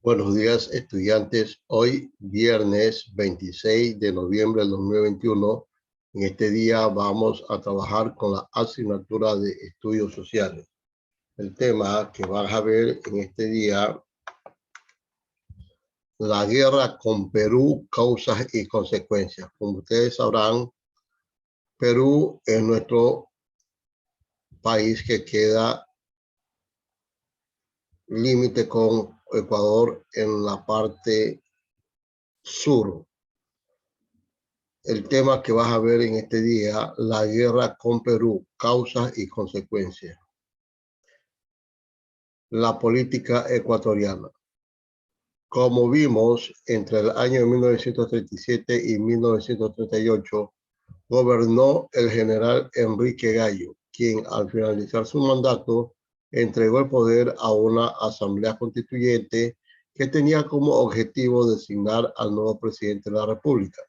Buenos días, estudiantes. Hoy, viernes 26 de noviembre del 2021, en este día vamos a trabajar con la asignatura de estudios sociales. El tema que vas a ver en este día, la guerra con Perú, causas y consecuencias. Como ustedes sabrán, Perú es nuestro país que queda límite con Ecuador en la parte sur. El tema que vas a ver en este día, la guerra con Perú, causas y consecuencias. La política ecuatoriana. Como vimos, entre el año 1937 y 1938, gobernó el general Enrique Gallo, quien al finalizar su mandato entregó el poder a una asamblea constituyente que tenía como objetivo designar al nuevo presidente de la República.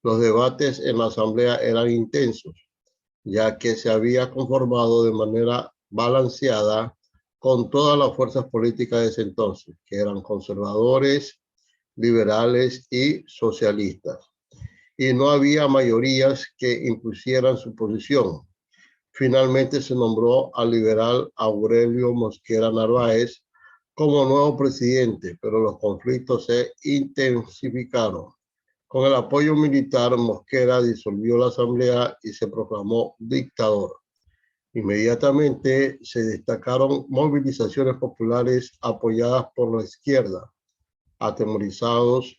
Los debates en la asamblea eran intensos, ya que se había conformado de manera balanceada con todas las fuerzas políticas de ese entonces, que eran conservadores, liberales y socialistas. Y no había mayorías que impusieran su posición. Finalmente se nombró al liberal Aurelio Mosquera Narváez como nuevo presidente, pero los conflictos se intensificaron. Con el apoyo militar, Mosquera disolvió la asamblea y se proclamó dictador. Inmediatamente se destacaron movilizaciones populares apoyadas por la izquierda. Atemorizados,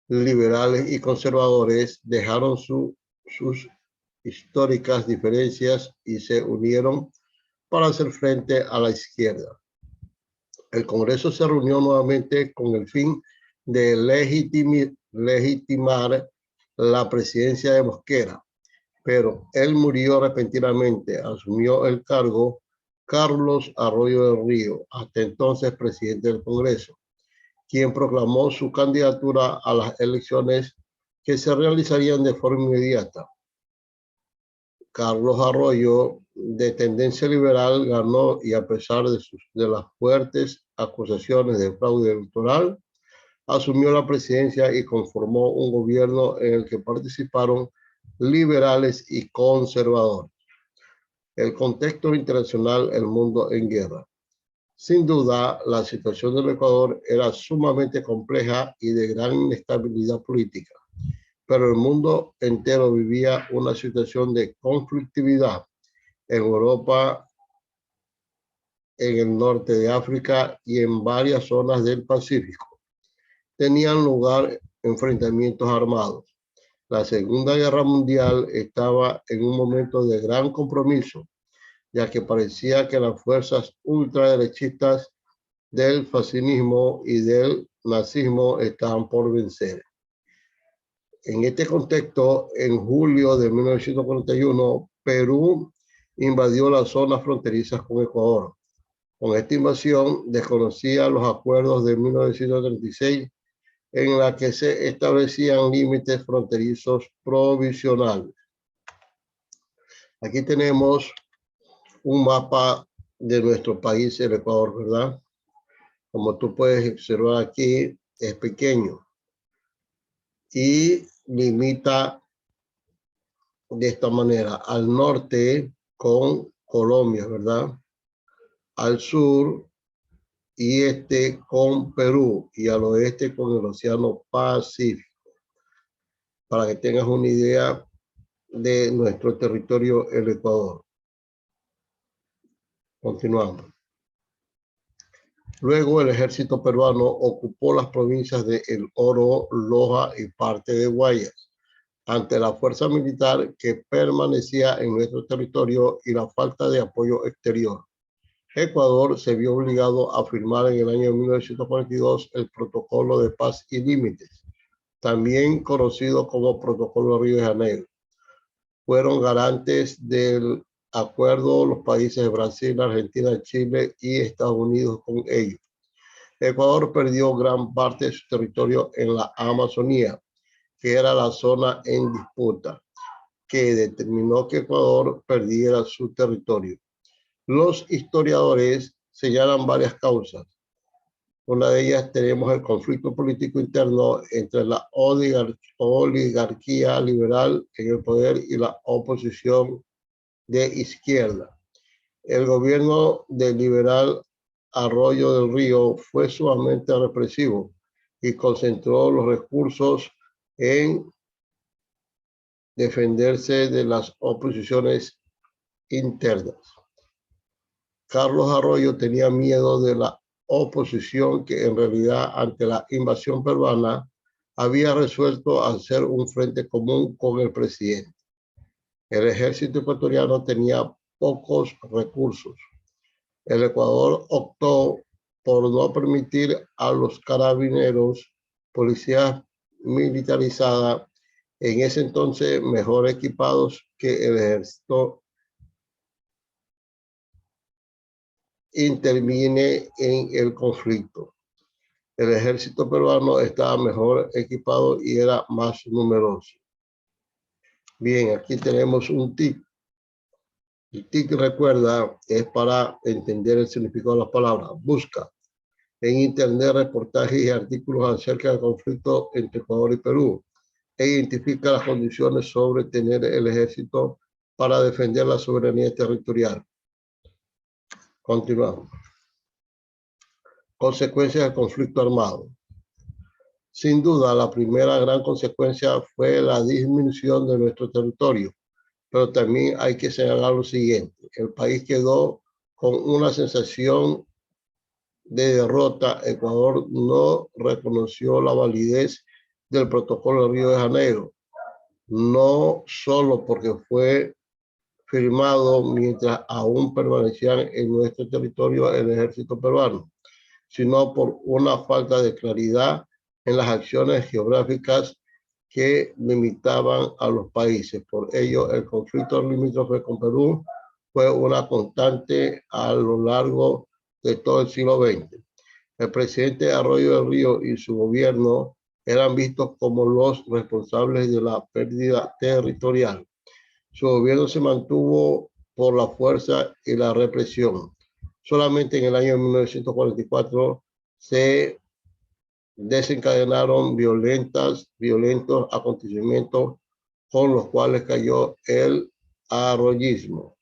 liberales y conservadores dejaron sus históricas diferencias y se unieron para hacer frente a la izquierda. El Congreso se reunió nuevamente con el fin de legitimar la presidencia de Mosquera, pero él murió repentinamente. Asumió el cargo Carlos Arroyo del Río, hasta entonces presidente del Congreso, quien proclamó su candidatura a las elecciones que se realizarían de forma inmediata. Carlos Arroyo, de tendencia liberal, ganó y a pesar de las fuertes acusaciones de fraude electoral, asumió la presidencia y conformó un gobierno en el que participaron liberales y conservadores. El contexto internacional, el mundo en guerra. Sin duda, la situación del Ecuador era sumamente compleja y de gran inestabilidad política, pero el mundo entero vivía una situación de conflictividad. En Europa, en el norte de África y en varias zonas del Pacífico tenían lugar enfrentamientos armados. La Segunda Guerra Mundial estaba en un momento de gran compromiso, ya que parecía que las fuerzas ultraderechistas del fascismo y del nazismo estaban por vencer. En este contexto, en julio de 1941, Perú invadió las zonas fronterizas con Ecuador. Con esta invasión desconocía los acuerdos de 1936 en la que se establecían límites fronterizos provisionales. Aquí tenemos un mapa de nuestro país, el Ecuador, ¿verdad? Como tú puedes observar aquí, es pequeño y limita de esta manera al norte con Colombia, ¿verdad? Al sur y este con Perú y al oeste con el Océano Pacífico. Para que tengas una idea de nuestro territorio, el Ecuador. Continuamos. Luego el ejército peruano ocupó las provincias de El Oro, Loja y parte de Guayas, ante la fuerza militar que permanecía en nuestro territorio y la falta de apoyo exterior. Ecuador se vio obligado a firmar en el año 1942 el Protocolo de Paz y Límites, también conocido como Protocolo de Río de Janeiro. Fueron garantes del acuerdo los países de Brasil, Argentina, Chile y Estados Unidos con ellos. Ecuador perdió gran parte de su territorio en la Amazonía, que era la zona en disputa, que determinó que Ecuador perdiera su territorio. Los historiadores señalan varias causas. Una de ellas tenemos el conflicto político interno entre la oligarquía liberal en el poder y la oposición de izquierda. El gobierno del liberal Arroyo del Río fue sumamente represivo y concentró los recursos en defenderse de las oposiciones internas. Carlos Arroyo tenía miedo de la oposición que en realidad ante la invasión peruana había resuelto hacer un frente común con el presidente. El ejército ecuatoriano tenía pocos recursos. El Ecuador optó por no permitir a los carabineros, policías militarizada, en ese entonces mejor equipados que el ejército, interviene en el conflicto. El ejército peruano estaba mejor equipado y era más numeroso. Bien, aquí tenemos un tic. El tic, recuerda, es para entender el significado de las palabras. Busca en internet reportajes y artículos acerca del conflicto entre Ecuador y Perú e identifica las condiciones sobre tener el ejército para defender la soberanía territorial. Continuamos. Consecuencias del conflicto armado. Sin duda, la primera gran consecuencia fue la disminución de nuestro territorio, pero también hay que señalar lo siguiente. El país quedó con una sensación de derrota. Ecuador no reconoció la validez del protocolo de Río de Janeiro, no solo porque fue firmado mientras aún permanecían en nuestro territorio el ejército peruano, sino por una falta de claridad en las acciones geográficas que limitaban a los países. Por ello, el conflicto limítrofe con Perú fue una constante a lo largo de todo el siglo XX. El presidente Arroyo del Río y su gobierno eran vistos como los responsables de la pérdida territorial. Su gobierno se mantuvo por la fuerza y la represión. Solamente en el año 1944 se desencadenaron violentos acontecimientos con los cuales cayó el arroyismo.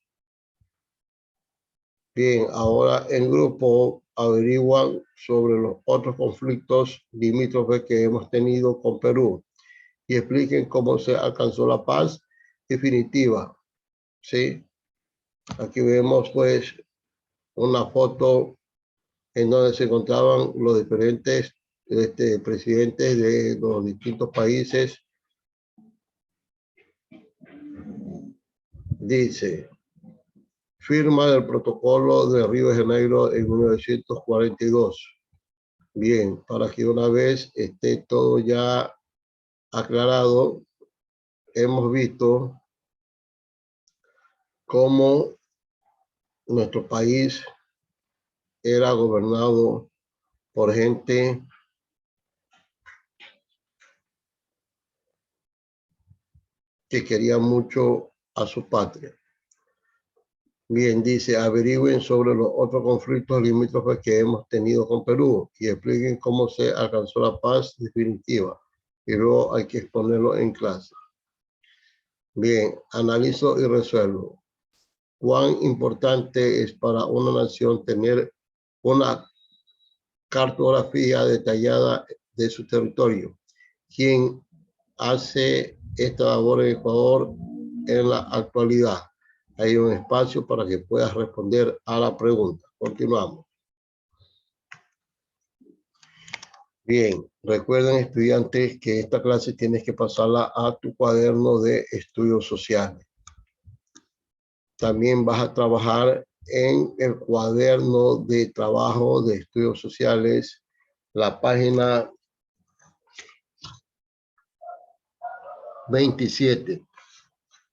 Bien, ahora en grupo averiguan sobre los otros conflictos limítrofes que hemos tenido con Perú y expliquen cómo se alcanzó la paz definitiva. ¿Sí? Aquí vemos pues una foto en donde se encontraban los diferentes presidentes de los distintos países. Dice, firma del protocolo de Río de Janeiro en 1942. Bien, para que una vez esté todo ya aclarado, hemos visto cómo nuestro país era gobernado por gente que quería mucho a su patria. Bien, dice, averigüen sobre los otros conflictos limítrofes que hemos tenido con Perú y expliquen cómo se alcanzó la paz definitiva. Y luego hay que exponerlo en clase. Bien, analizo y resuelvo. ¿Cuán importante es para una nación tener una cartografía detallada de su territorio? ¿Quién hace esta labor en Ecuador en la actualidad? Hay un espacio para que puedas responder a la pregunta. Continuamos. Bien, recuerden estudiantes que esta clase tienes que pasarla a tu cuaderno de estudios sociales. También vas a trabajar en el cuaderno de trabajo de estudios sociales, la página 27,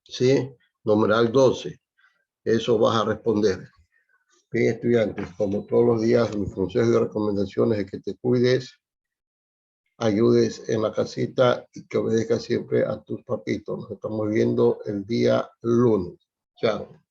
¿sí? Numeral 12. Eso vas a responder. Bien, estudiantes, como todos los días, mis consejos y recomendaciones es que te cuides, ayudes en la casita y que obedezcas siempre a tus papitos. Nos estamos viendo el día lunes. Chao.